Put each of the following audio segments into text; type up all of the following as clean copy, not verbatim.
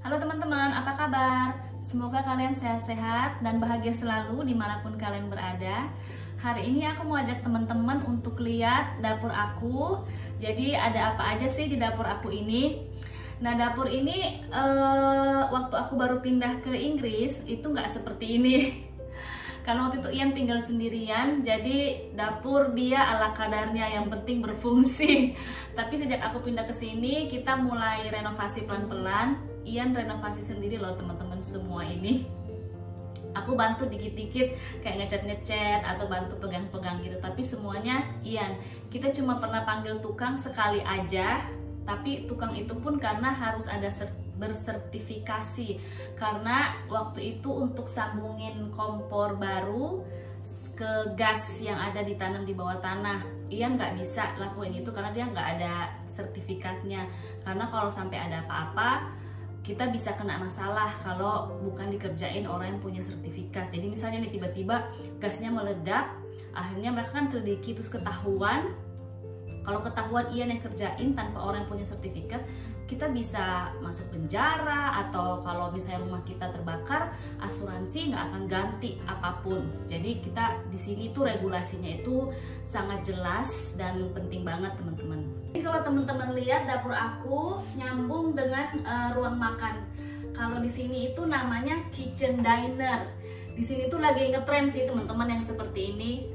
Halo teman-teman, apa kabar? Semoga kalian sehat-sehat dan bahagia selalu dimanapun kalian berada. Hari ini aku mau ajak teman-teman untuk lihat dapur aku. Jadi ada apa aja sih di dapur aku ini? Nah, dapur ini waktu aku baru pindah ke Inggris itu nggak seperti ini. Karena waktu itu Ian tinggal sendirian, jadi dapur dia ala kadarnya, yang penting berfungsi. Tapi sejak aku pindah ke sini, kita mulai renovasi pelan-pelan. Ian renovasi sendiri loh teman-teman semua ini. Aku bantu dikit-dikit kayak ngecat-ngecat atau bantu pegang-pegang gitu. Tapi semuanya Ian. Kita cuma pernah panggil tukang sekali aja. Tapi tukang itu pun karena harus ada bersertifikasi, karena waktu itu untuk sambungin kompor baru ke gas yang ada ditanam di bawah tanah, Ian nggak bisa lakuin itu karena dia nggak ada sertifikatnya. Karena kalau sampai ada apa-apa kita bisa kena masalah kalau bukan dikerjain orang yang punya sertifikat. Jadi misalnya nih tiba-tiba gasnya meledak, akhirnya mereka kan selidiki terus ketahuan. Kalau ketahuan Ian yang kerjain tanpa orang yang punya sertifikat, kita bisa masuk penjara, atau kalau misalnya rumah kita terbakar, asuransi nggak akan ganti apapun. Jadi kita di sini tuh regulasinya itu sangat jelas dan penting banget teman-teman. Jadi kalau teman-teman lihat dapur aku nyambung dengan ruang makan. Kalau di sini itu namanya kitchen diner. Di sini tuh lagi ngetren sih teman-teman yang seperti ini,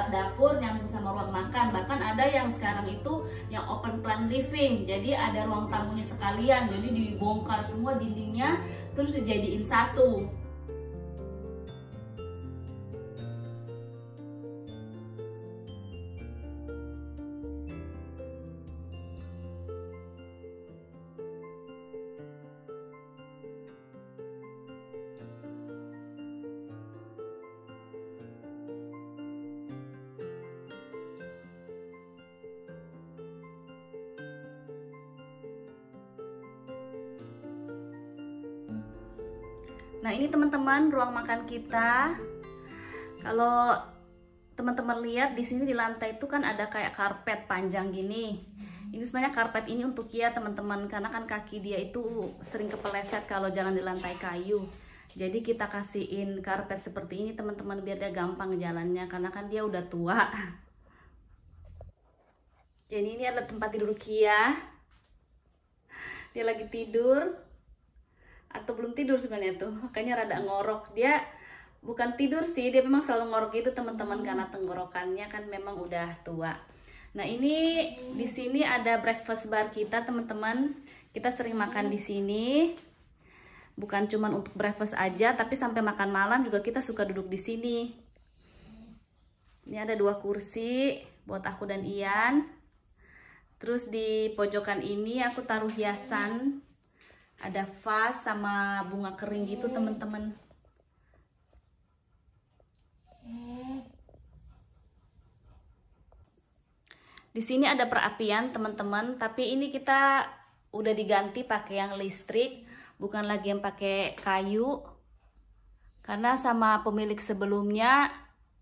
dapur nyambung sama ruang makan. Bahkan ada yang sekarang itu yang open plan living, jadi ada ruang tamunya sekalian, jadi dibongkar semua dindingnya terus dijadiin satu. Nah, ini teman-teman ruang makan kita. Kalau teman-teman lihat di sini di lantai itu kan ada kayak karpet panjang gini. Ini sebenarnya karpet ini untuk Kia teman-teman, karena kan kaki dia itu sering kepeleset kalau jalan di lantai kayu. Jadi kita kasihin karpet seperti ini teman-teman biar dia gampang jalannya, karena kan dia udah tua. Jadi ini adalah tempat tidur Kia. Dia lagi tidur. Atau belum tidur sebenarnya tuh, makanya rada ngorok. Dia bukan tidur sih, dia memang selalu ngorok itu teman-teman, karena tenggorokannya kan memang udah tua. Nah, ini di sini ada breakfast bar kita teman-teman. Kita sering makan di sini. Bukan cuma untuk breakfast aja, tapi sampai makan malam juga kita suka duduk di sini. Ini ada 2 kursi buat aku dan Ian. Terus di pojokan ini aku taruh hiasan. Ada vas sama bunga kering gitu teman-teman. Di sini ada perapian teman-teman, tapi ini kita udah diganti pakai yang listrik, bukan lagi yang pakai kayu. Karena sama pemilik sebelumnya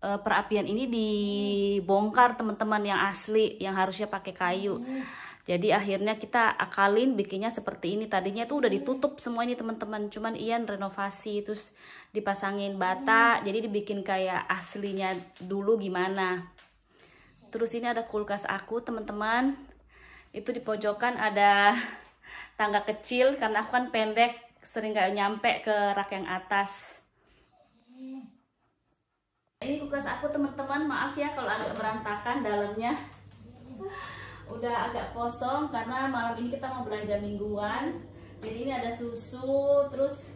perapian ini dibongkar teman-teman, yang asli yang harusnya pakai kayu. Jadi akhirnya kita akalin bikinnya seperti ini. Tadinya tuh udah ditutup semua ini teman-teman, cuman Ian renovasi terus dipasangin bata, jadi dibikin kayak aslinya dulu gimana. Terus ini ada kulkas aku teman-teman. Itu di pojokan ada tangga kecil, karena aku kan pendek, sering gak nyampe ke rak yang atas. Ini kulkas aku teman-teman, maaf ya kalau agak berantakan dalamnya. Udah agak kosong karena malam ini kita mau belanja mingguan. Jadi ini ada susu, terus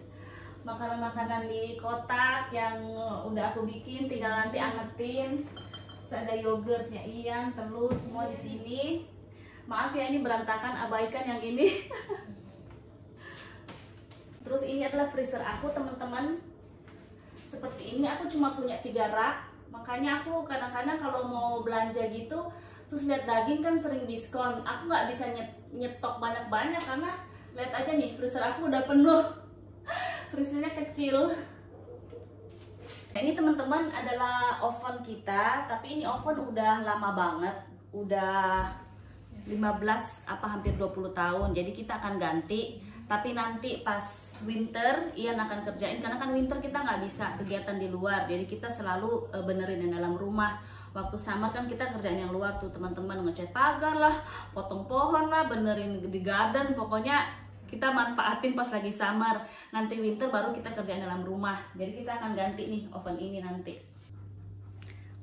makanan-makanan di kotak yang udah aku bikin, tinggal nanti angetin. Terus ada yogurtnya Ian, telur, semua di sini. Maaf ya ini berantakan, abaikan yang ini. Terus ini adalah freezer aku teman-teman. Seperti ini, aku cuma punya 3 rak. Makanya aku kadang-kadang kalau mau belanja gitu, terus lihat daging kan sering diskon, aku nggak bisa nyetok banyak-banyak karena lihat aja nih freezer aku udah penuh. Freezernya kecil. Nah, ini teman-teman adalah oven kita, tapi ini oven udah lama banget, udah 15 apa hampir 20 tahun. Jadi kita akan ganti Tapi nanti pas winter Ian akan kerjain, karena kan winter kita nggak bisa kegiatan di luar, jadi kita selalu benerin yang dalam rumah. Waktu summer kan kita kerjain yang luar tuh teman-teman, ngecat pagar lah, potong pohon lah, benerin di garden, pokoknya kita manfaatin pas lagi summer. Nanti winter baru kita kerjain dalam rumah. Jadi kita akan ganti nih oven ini nanti.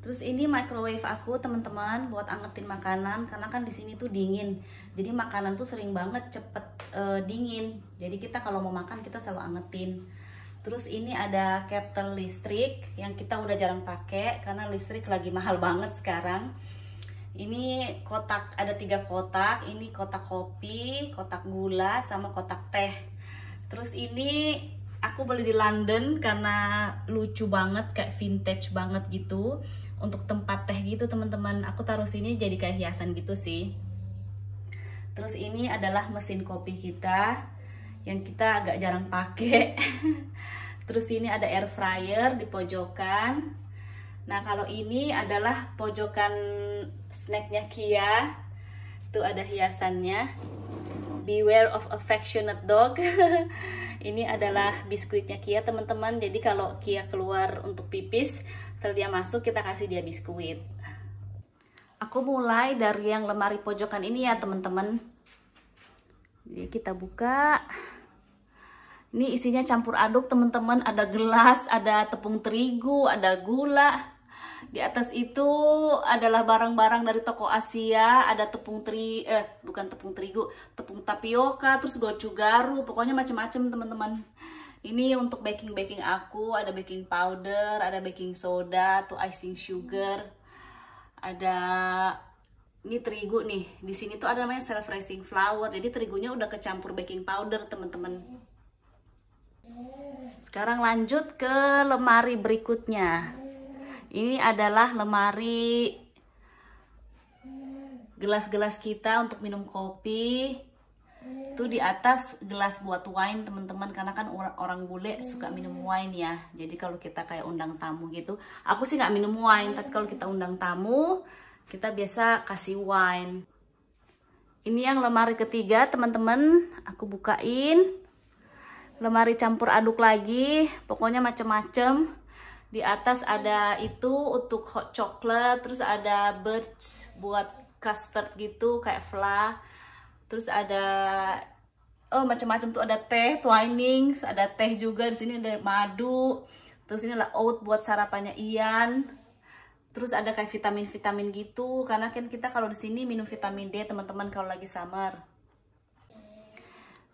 Terus ini microwave aku teman-teman buat angetin makanan, karena kan di sini tuh dingin. Jadi makanan tuh sering banget cepet dingin. Jadi kita kalau mau makan kita selalu angetin. Terus ini ada kettle listrik yang kita udah jarang pakai karena listrik lagi mahal banget sekarang. Ini kotak, ada 3 kotak. Ini kotak kopi, kotak gula, sama kotak teh. Terus ini aku beli di London karena lucu banget, kayak vintage banget gitu. Untuk tempat teh gitu teman-teman, aku taruh sini jadi kayak hiasan gitu sih. Terus ini adalah mesin kopi kita yang kita agak jarang pakai. Terus ini ada air fryer di pojokan. Nah kalau ini adalah pojokan snacknya Kia. Tuh ada hiasannya, beware of affectionate dog. Ini adalah biskuitnya Kia teman-teman. Jadi kalau Kia keluar untuk pipis, setelah dia masuk kita kasih dia biskuit. Aku mulai dari yang lemari pojokan ini ya teman-teman. Jadi kita buka. Ini isinya campur aduk teman-teman. Ada gelas, ada tepung terigu, ada gula. Di atas itu adalah barang-barang dari toko Asia. Ada tepung tepung tapioka, terus gochugaru, pokoknya macam-macam teman-teman. Ini untuk baking aku, ada baking powder, ada baking soda, tuh icing sugar, ada ini terigu nih. Di sini tuh ada namanya self raising flour, jadi terigunya udah kecampur baking powder teman-teman. Sekarang lanjut ke lemari berikutnya. Ini adalah lemari gelas-gelas kita untuk minum kopi. Tuh di atas gelas buat wine teman-teman, karena kan orang bule suka minum wine ya. Jadi kalau kita kayak undang tamu gitu, aku sih nggak minum wine, tapi kalau kita undang tamu kita biasa kasih wine. Ini yang lemari ketiga teman-teman, aku bukain. Lemari campur aduk lagi, pokoknya macem-macem. Di atas ada itu untuk hot chocolate, terus ada birch buat custard gitu kayak flan. Terus ada macam-macam tuh, ada teh Twinings, ada teh juga di sini, ada madu. Terus ini adalah oat buat sarapannya Ian. Terus ada kayak vitamin-vitamin gitu, karena kan kita kalau di sini minum vitamin D teman-teman kalau lagi summer.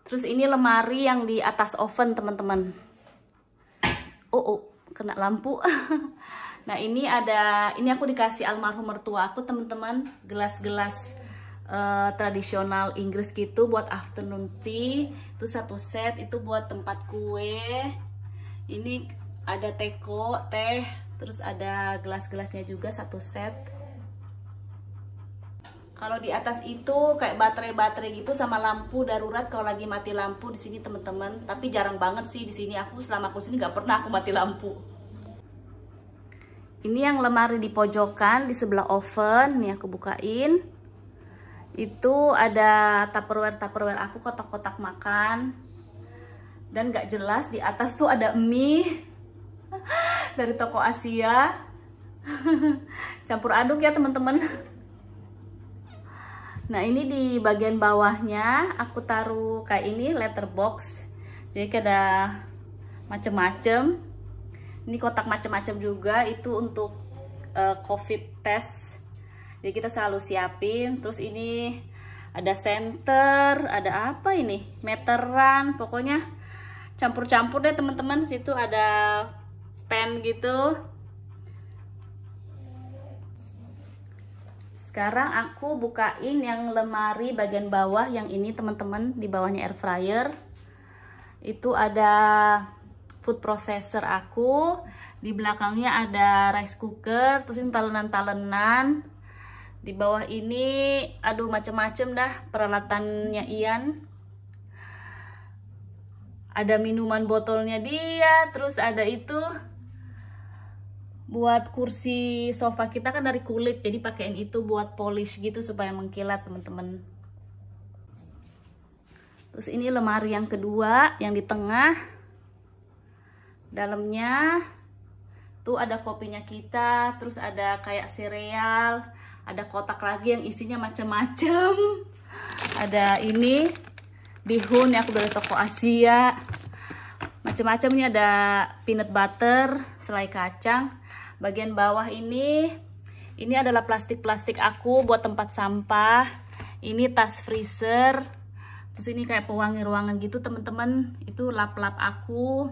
Terus ini lemari yang di atas oven teman-teman. Kena lampu. Nah ini aku dikasih almarhum mertua aku teman-teman, gelas-gelas tradisional Inggris gitu buat afternoon tea. Itu 1 set, itu buat tempat kue. Ini ada teh, terus ada gelas-gelasnya juga 1 set. Kalau di atas itu kayak baterai-baterai gitu sama lampu darurat kalau lagi mati lampu di sini teman-teman. Tapi jarang banget sih di sini, aku selama aku sini nggak pernah aku mati lampu. Ini yang lemari di pojokan di sebelah oven. Nih aku bukain. Itu ada tupperware aku, kotak-kotak makan. Dan gak jelas di atas tuh ada mie dari toko Asia. Campur aduk ya teman-teman. Nah ini di bagian bawahnya aku taruh kayak ini letterbox. Jadi ada macem-macem. Ini kotak macem-macem juga, itu untuk COVID test. Jadi kita selalu siapin. Terus ini ada center, ada apa ini, meteran, pokoknya campur-campur deh teman-teman. Situ ada pen gitu. Sekarang aku bukain yang lemari bagian bawah yang ini teman-teman, di bawahnya air fryer. Itu ada food processor aku, di belakangnya ada rice cooker, terus ini talenan-talenan. Di bawah ini aduh macem-macem dah peralatannya Ian. Ada minuman botolnya dia, terus ada itu buat kursi sofa kita kan dari kulit, jadi pakaiin itu buat polish gitu supaya mengkilat teman-teman. Terus ini lemari yang kedua yang di tengah. Dalamnya tuh ada kopinya kita, terus ada kayak sereal, ada kotak lagi yang isinya macam-macam. Ada ini bihun yang aku dari toko Asia. Macam-macam, ini ada peanut butter, selai kacang. Bagian bawah ini adalah plastik-plastik aku buat tempat sampah. Ini tas freezer. Terus ini kayak pewangi ruangan gitu teman-teman. Itu lap-lap aku.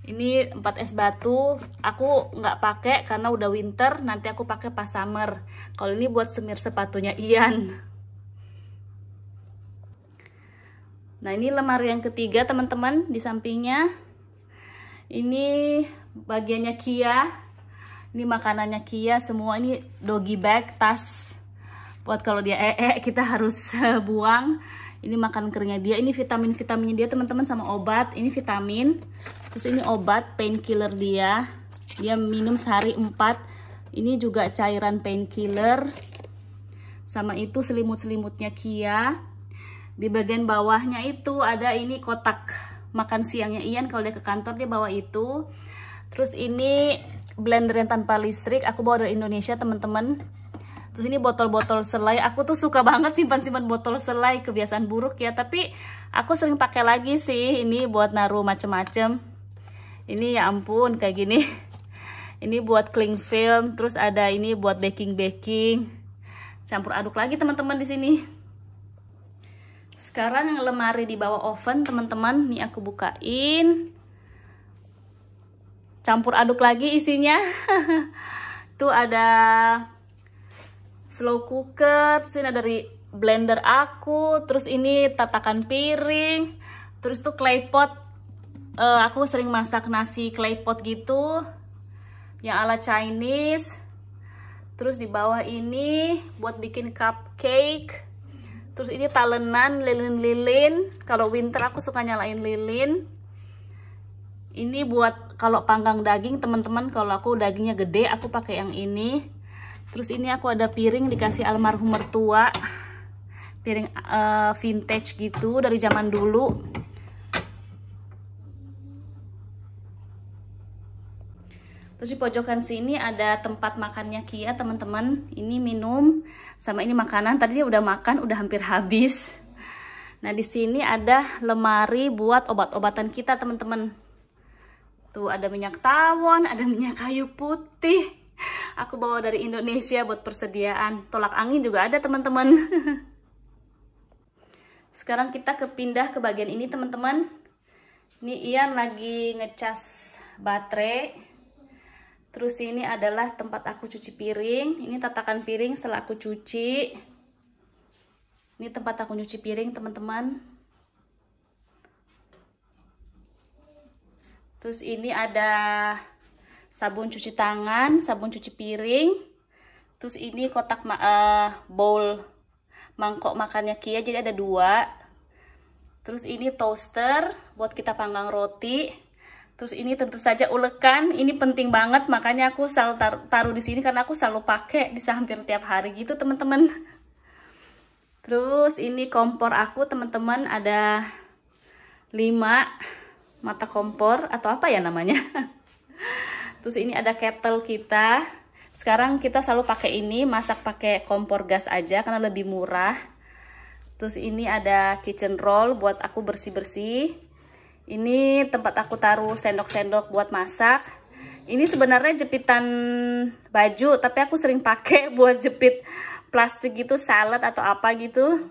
Ini 4 es batu, aku nggak pakai karena udah winter, nanti aku pakai pas summer. Kalau ini buat semir sepatunya Ian. Nah ini lemari yang ketiga teman-teman, di sampingnya. Ini bagiannya Kia, ini makanannya Kia semua, ini doggy bag, tas. Buat kalau dia kita harus buang. Ini makan keringnya dia, ini vitamin-vitaminnya dia teman-teman sama obat. Ini vitamin, terus ini obat painkiller dia minum sehari 4. Ini juga cairan painkiller, sama itu selimut-selimutnya Kia. Di bagian bawahnya itu ada ini kotak makan siangnya Ian, kalau dia ke kantor dia bawa itu. Terus ini blender yang tanpa listrik, aku bawa dari Indonesia teman-teman. Terus ini botol-botol selai, aku tuh suka banget simpan-simpan botol selai, kebiasaan buruk ya, tapi aku sering pakai lagi sih. Ini buat naruh macem-macem. Ini ya ampun kayak gini. Ini buat cling film, terus ada ini buat baking-baking. Campur aduk lagi teman-teman di sini. Sekarang yang lemari di bawah oven teman-teman, nih aku bukain. Campur aduk lagi isinya. Tuh ada slow cooker, terus ini dari blender aku, terus ini tatakan piring, terus tuh clay pot. Aku sering masak nasi clay pot gitu, yang ala Chinese. Terus di bawah ini buat bikin cupcake. Terus ini talenan, lilin-lilin. Kalau winter aku suka nyalain lilin. Ini buat kalau panggang daging teman-teman. Kalau aku dagingnya gede, aku pakai yang ini. Terus ini aku ada piring dikasih almarhum mertua, piring vintage gitu dari zaman dulu. Terus di pojokan sini ada tempat makannya Kia teman-teman. Ini minum sama ini makanan. Tadi dia udah makan, udah hampir habis. Nah di sini ada lemari buat obat-obatan kita teman-teman. Tuh ada minyak tawon, ada minyak kayu putih. Aku bawa dari Indonesia buat persediaan. Tolak angin juga ada teman-teman. Sekarang kita pindah ke bagian ini teman-teman. Ini Ian lagi ngecas baterai. Terus ini adalah tempat aku cuci piring. Ini tatakan piring setelah aku cuci. Ini tempat aku nyuci piring teman-teman. Terus ini ada sabun cuci tangan, sabun cuci piring. Terus ini kotak bowl mangkok makannya Kia, jadi ada 2. Terus ini toaster buat kita panggang roti. Terus ini tentu saja ulekan, ini penting banget, makanya aku selalu taruh di sini karena aku selalu pakai, bisa hampir tiap hari gitu teman-teman. Terus ini kompor aku teman-teman, ada 5 mata kompor atau apa ya namanya. Terus ini ada kettle kita. Sekarang kita selalu pakai ini, masak pakai kompor gas aja karena lebih murah. Terus ini ada kitchen roll buat aku bersih-bersih. Ini tempat aku taruh sendok-sendok buat masak. Ini sebenarnya jepitan baju, tapi aku sering pakai buat jepit plastik gitu, salad atau apa gitu.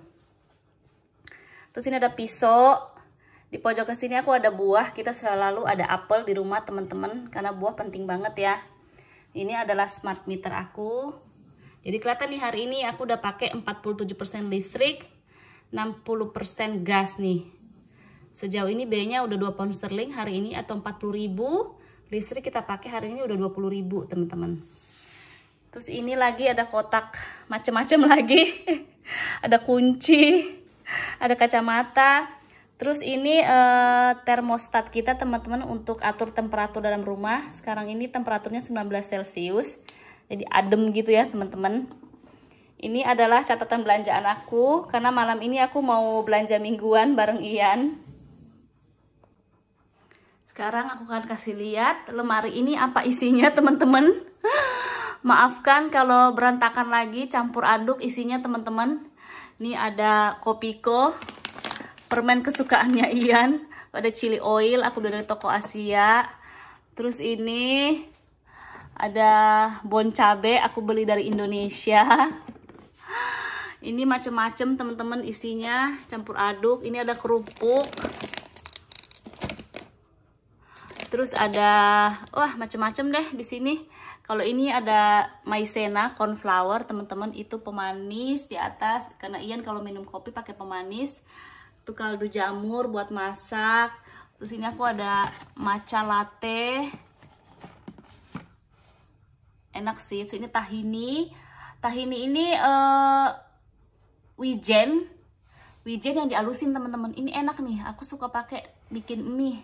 Terus ini ada pisau. Di pojok ke sini aku ada buah. Kita selalu ada apel di rumah teman-teman, karena buah penting banget ya. Ini adalah smart meter aku. Jadi kelihatan nih hari ini aku udah pakai 47% listrik, 60% gas nih. Sejauh ini biayanya udah 2 pound sterling hari ini atau 40.000. Listrik kita pakai hari ini udah 20.000 teman-teman. Terus ini lagi ada kotak macem-macem lagi. Ada kunci, ada kacamata. Terus ini termostat kita teman-teman untuk atur temperatur dalam rumah. Sekarang ini temperaturnya 19 Celcius. Jadi adem gitu ya teman-teman. Ini adalah catatan belanjaan aku, karena malam ini aku mau belanja mingguan bareng Ian. Sekarang aku akan kasih lihat lemari ini apa isinya teman-teman. Maafkan kalau berantakan lagi, campur aduk isinya teman-teman. Ini ada Kopiko, permen kesukaannya Ian. Ada chili oil, aku beli dari toko Asia. Terus ini ada bon cabe, aku beli dari Indonesia. Ini macem-macem teman-teman isinya, campur aduk. Ini ada kerupuk. Terus ada, wah macem-macem deh di sini. Kalau ini ada maizena, cornflower teman-teman, itu pemanis di atas. Karena Ian kalau minum kopi pakai pemanis. Itu kaldu jamur buat masak. Terus ini aku ada matcha latte. Enak sih. Terus ini tahini. Tahini ini wijen yang dihalusin teman-teman. Ini enak nih, aku suka pakai bikin mie.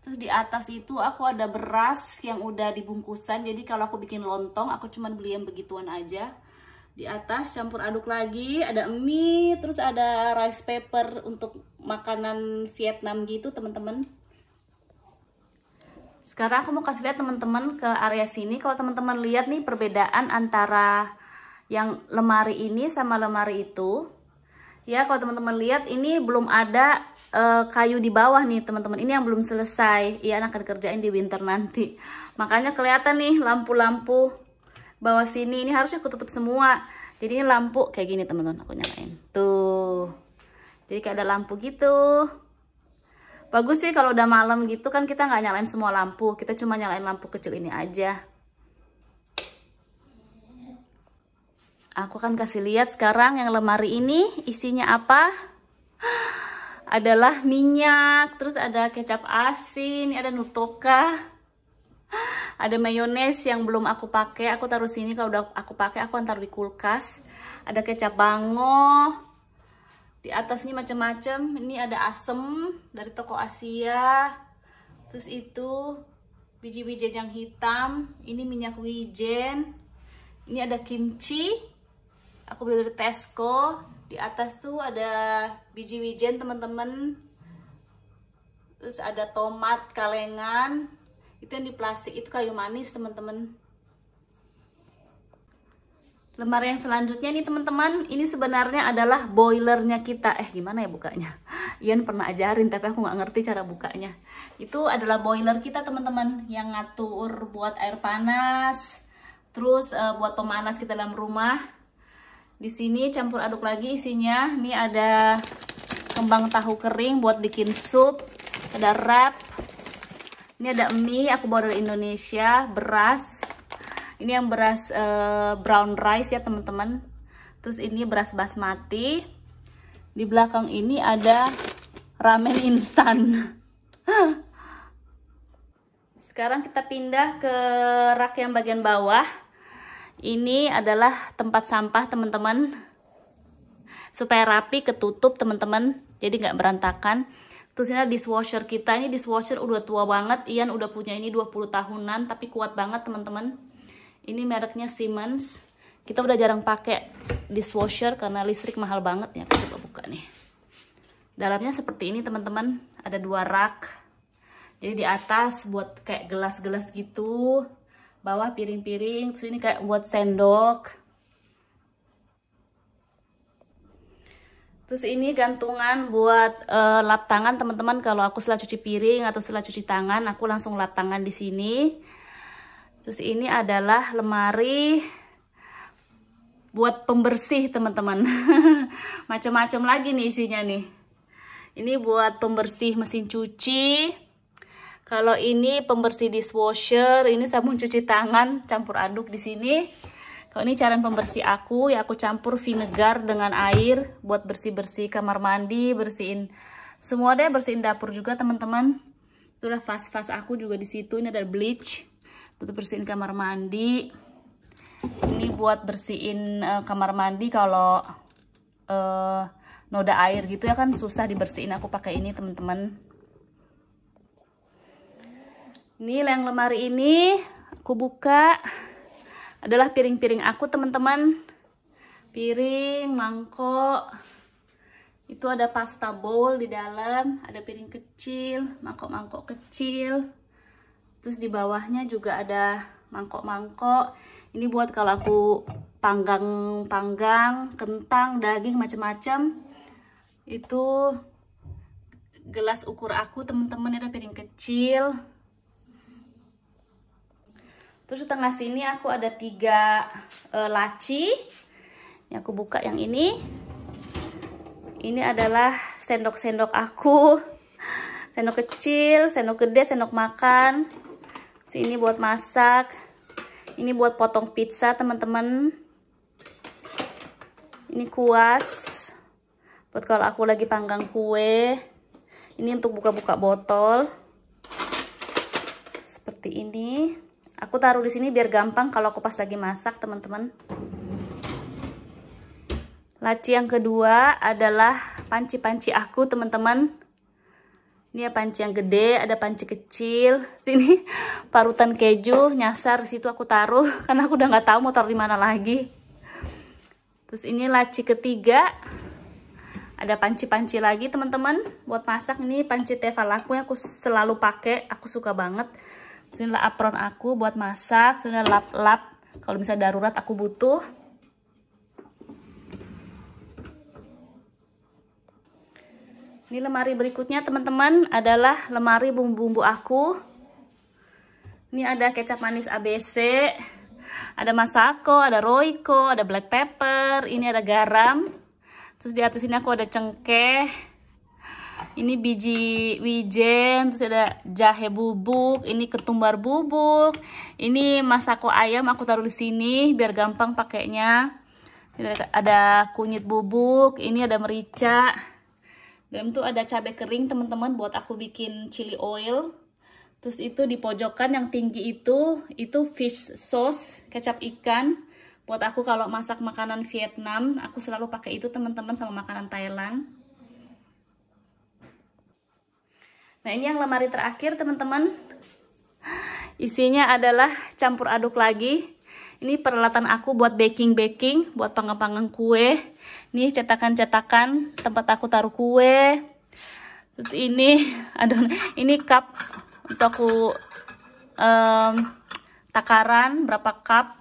Terus di atas itu aku ada beras yang udah dibungkusan, jadi kalau aku bikin lontong aku cuman beli yang begituan aja. Di atas campur aduk lagi, ada mie, terus ada rice paper untuk makanan Vietnam gitu teman-teman. Sekarang aku mau kasih lihat teman-teman ke area sini. Kalau teman-teman lihat nih perbedaan antara yang lemari ini sama lemari itu, ya kalau teman-teman lihat ini belum ada kayu di bawah nih teman-teman. Ini yang belum selesai, Ian akan kerjain di winter nanti. Makanya kelihatan nih lampu-lampu bawah sini, ini harusnya aku tutup semua. Jadi ini lampu kayak gini teman-teman, aku nyalain tuh, jadi kayak ada lampu gitu. Bagus sih kalau udah malam gitu kan, kita nggak nyalain semua lampu, kita cuma nyalain lampu kecil ini aja. Aku akan kasih lihat sekarang yang lemari ini isinya apa. Adalah minyak, terus ada kecap asin, ada nutoka, ada mayones yang belum aku pakai, aku taruh sini. Kalau udah aku pakai aku taruh di kulkas. Ada kecap bango. Di atas ini macam-macam. Ini ada asem dari toko Asia. Terus itu biji-bijian yang hitam. Ini minyak wijen. Ini ada kimchi. Aku beli dari Tesco. Di atas tuh ada biji wijen teman-teman. Terus ada tomat kalengan. Itu yang di plastik, itu kayu manis teman-teman. Lemari yang selanjutnya nih teman-teman, ini sebenarnya adalah boilernya kita. Gimana ya bukanya? Ian pernah ajarin tapi aku nggak ngerti cara bukanya. Itu adalah boiler kita teman-teman, yang ngatur buat air panas, terus buat pemanas kita dalam rumah. Di sini campur aduk lagi isinya. Ini ada kembang tahu kering buat bikin sup, ada wrap. Ini ada mie, aku bawa dari Indonesia, beras. Ini yang beras brown rice ya teman-teman. Terus ini beras basmati. Di belakang ini ada ramen instan. Sekarang kita pindah ke rak yang bagian bawah. Ini adalah tempat sampah teman-teman. Supaya rapi, ketutup teman-teman, jadi nggak berantakan. Terus ini dishwasher kita. Ini dishwasher udah tua banget. Ian udah punya ini 20 tahunan, tapi kuat banget teman-teman. Ini mereknya Siemens. Kita udah jarang pakai dishwasher karena listrik mahal banget ya. Aku coba buka nih. Dalamnya seperti ini teman-teman. Ada 2 rak. Jadi di atas buat kayak gelas-gelas gitu. Bawah piring-piring. Terus ini kayak buat sendok. Terus ini gantungan buat lap tangan teman-teman. Kalau aku setelah cuci piring atau setelah cuci tangan, aku langsung lap tangan di sini. Terus ini adalah lemari buat pembersih teman-teman. Macam-macam lagi nih isinya nih. Ini buat pembersih mesin cuci. Kalau ini pembersih dishwasher, ini sabun cuci tangan, campur aduk di sini. Kalau ini cairan pembersih aku, ya aku campur vinegar dengan air buat bersih-bersih kamar mandi, bersihin semua deh, bersihin dapur juga teman-teman. Itulah vas-vas aku juga di situ. Ini ada bleach buat bersihin kamar mandi. Ini buat bersihin kamar mandi kalau noda air gitu ya kan susah dibersihin. Aku pakai ini teman-teman. Ini yang lemari ini aku buka adalah piring-piring aku teman-teman. piring, mangkok. Itu ada pasta bowl di dalam, ada piring kecil, mangkok-mangkok kecil. Terus di bawahnya juga ada mangkok-mangkok. Ini buat kalau aku panggang kentang, daging, macam-macam. Itu gelas ukur aku, teman-teman, ada piring kecil. Terus di tengah sini aku ada 3 laci. Ini aku buka yang ini. Ini adalah sendok-sendok aku. Sendok kecil, sendok gede, sendok makan. Sini buat masak. Ini buat potong pizza, teman-teman. Ini kuas buat kalau aku lagi panggang kue. Ini untuk buka-buka botol. Seperti ini. Aku taruh di sini biar gampang kalau aku pas lagi masak, teman-teman. Laci yang kedua adalah panci-panci aku, teman-teman. Ini ya panci yang gede, ada panci kecil. Sini parutan keju nyasar, situ aku taruh karena aku udah nggak tahu mau taruh di mana lagi. Terus ini laci ketiga. Ada panci-panci lagi, teman-teman, buat masak. Ini panci tefal aku yang aku selalu pakai, aku suka banget. Terus ini apron aku buat masak. Sudah lap-lap kalau misalnya darurat aku butuh. Ini lemari berikutnya, teman-teman, adalah lemari bumbu-bumbu aku. Ini ada kecap manis ABC, ada Masako, ada Royco, ada black pepper, ini ada garam. Terus di atas ini aku ada cengkeh. Ini biji wijen, terus ada jahe bubuk, ini ketumbar bubuk. Ini Masako ayam aku taruh di sini biar gampang pakainya. Ini ada kunyit bubuk, ini ada merica. Dalam tuh ada cabai kering, teman-teman, buat aku bikin chili oil. Terus itu di pojokan yang tinggi itu fish sauce, kecap ikan. Buat aku kalau masak makanan Vietnam, aku selalu pakai itu, teman-teman, sama makanan Thailand. Nah, ini yang lemari terakhir, teman-teman. Isinya adalah campur aduk lagi. Ini peralatan aku buat baking, buat panggang-panggang kue. Ini cetakan-cetakan tempat aku taruh kue. Terus ini ini cup untuk aku takaran berapa cup.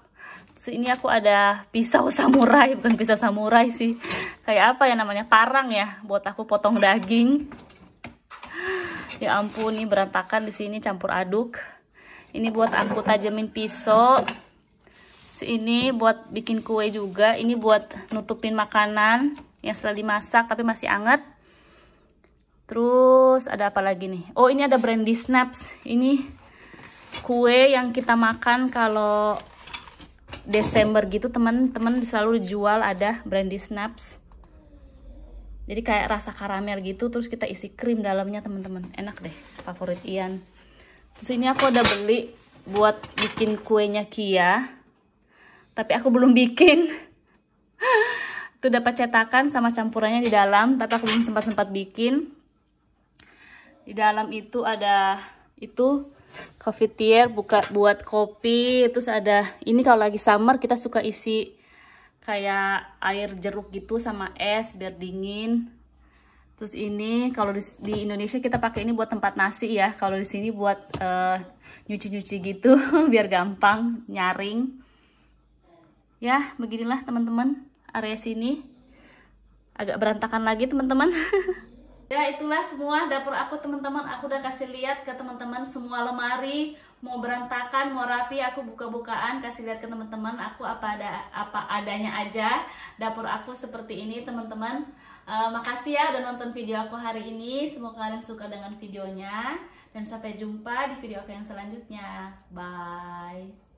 Terus ini aku ada pisau samurai, bukan pisau samurai sih. Kayak apa ya namanya? Parang ya, buat aku potong daging. Ya ampun, ini berantakan di sini campur aduk. Ini buat aku tajamin pisau. Ini buat bikin kue juga. Ini buat nutupin makanan yang setelah dimasak tapi masih anget. Terus ada apa lagi nih? Oh, ini ada brandy snaps. Ini kue yang kita makan kalau Desember gitu, teman-teman, selalu dijual ada brandy snaps. Jadi kayak rasa karamel gitu, terus kita isi krim dalamnya, teman-teman. Enak deh, favorit Ian. Terus ini aku udah beli buat bikin kuenya Kia. Tapi aku belum bikin. Itu dapat cetakan sama campurannya di dalam, tapi aku belum sempat bikin. Di dalam itu ada cafetiere buat kopi. Terus ada ini kalau lagi summer kita suka isi kayak air jeruk gitu sama es biar dingin. Terus ini kalau di Indonesia kita pakai ini buat tempat nasi ya. Kalau di sini buat nyuci-nyuci gitu biar gampang nyaring. Ya, beginilah teman-teman, area sini agak berantakan lagi, teman-teman. Ya, itulah semua dapur aku, teman-teman. Aku udah kasih lihat ke teman-teman semua lemari, mau berantakan, mau rapi, aku buka-bukaan kasih lihat ke teman-teman. Aku apa adanya aja. Dapur aku seperti ini, teman-teman. Makasih ya udah nonton video aku hari ini. Semoga kalian suka dengan videonya dan sampai jumpa di video aku yang selanjutnya. Bye.